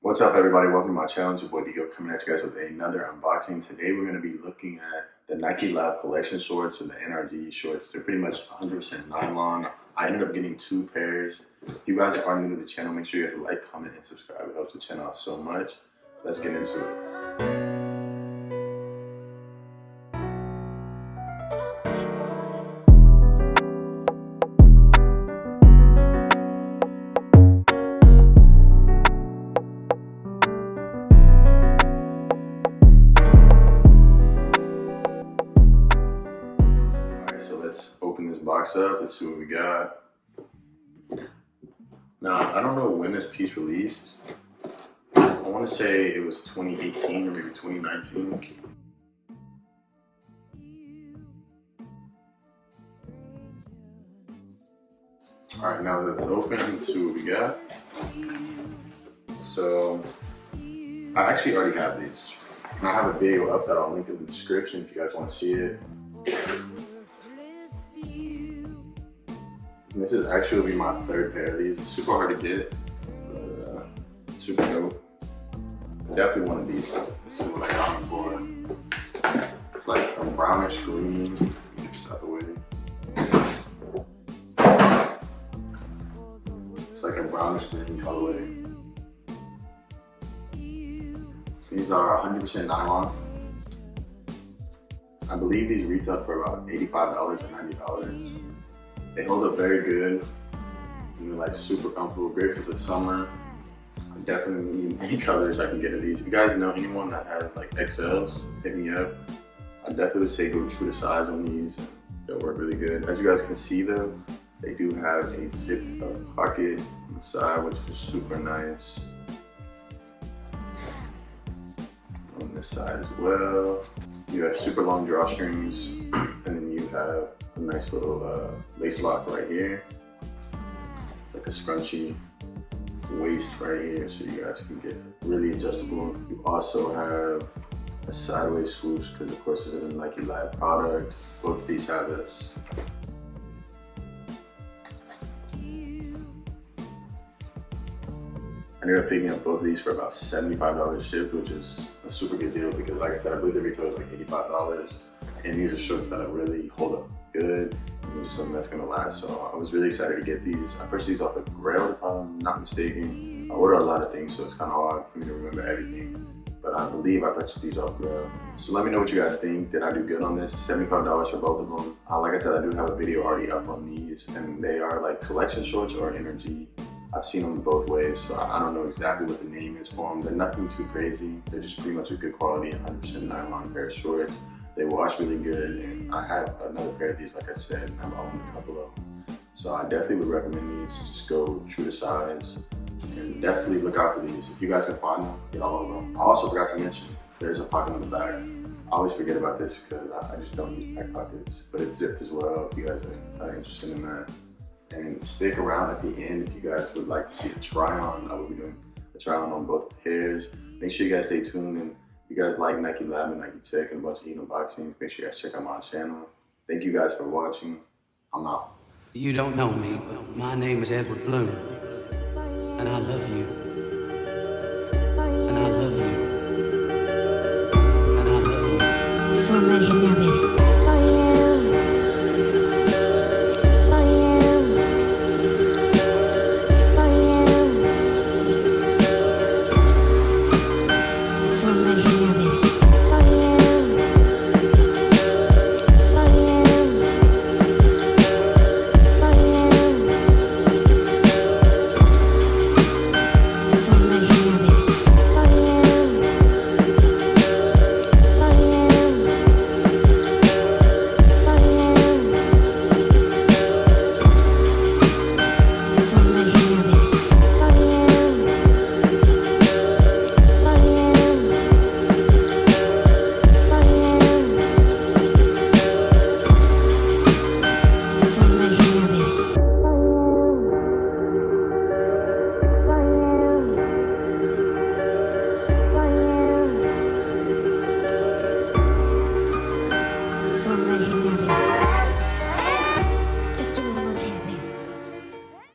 What's up, everybody? Welcome to my channel. It's your boy Digo coming at you guys with another unboxing. Today we're going to be looking at the NikeLab collection shorts or the NRG shorts. They're pretty much 100% nylon. I ended up getting 2 pairs. If you guys are new to the channel, make sure you guys like, comment, and subscribe. It helps the channel out so much. Let's get into it. So let's open this box up. Let's see what we got. Now, I don't know when this piece released. I want to say it was 2018 or maybe 2019. All right, now let's open and see what we got. So I actually already have these. And I have a video up that I'll link in the description if you guys want to see it. This is actually will be my 3rd pair of these. It's super hard to get, but super dope. Definitely one of these. This is what I got them for. It's like a brownish green. Get this out of the way. It's like a brownish green colorway. These are 100% nylon. I believe these retail for about $85 or $90. They hold up very good, like super comfortable, great for the summer. I definitely need any colors I can get of these. If you guys know anyone that has like XLs, hit me up. I definitely would say go true to size on these. They'll work really good. As you guys can see though, they do have a zipped up pocket on the side, which is super nice. On this side as well. You have super long drawstrings, and then you have a nice little lace lock right here. It's like a scrunchy waist right here, so you guys can get really adjustable. You also have a sideways swoosh, because of course this is a NikeLab product. Both of these have this. I ended up picking up both of these for about $75 shipped, which is a super good deal because, like I said, I believe the retail is like $85. And these are shorts that really hold up good and just something that's gonna last. So I was really excited to get these. I purchased these off of Grail, if I'm not mistaken. I ordered a lot of things, so it's kind of hard for me to remember everything. But I believe I purchased these off Grail. So let me know what you guys think. Did I do good on this? $75 for both of them. Like I said, I do have a video already up on these, and they are like collection shorts or NRG. I've seen them both ways, so I don't know exactly what the name is for them. They're nothing too crazy. They're just pretty much a good quality 100% nylon pair of shorts. They wash really good, and I have another pair of these, like I said, and I've owned a couple of them. So I definitely would recommend these. Just go true to size, and definitely look out for these. If you guys can find them, get all of them. I also forgot to mention, there's a pocket on the back. I always forget about this because I just don't use back pockets, but it's zipped as well if you guys are interested in that. And stick around at the end if you guys would like to see a try on. I will be doing a try on both pairs. Make sure you guys stay tuned, and if you guys like NikeLab and Nike Tech and a bunch of unboxings, make sure you guys check out my channel. Thank you guys for watching. I'm out. You don't know me, but my name is Edward Bloom, and I love you. And I love you. And I love you. So I'm ready now, baby.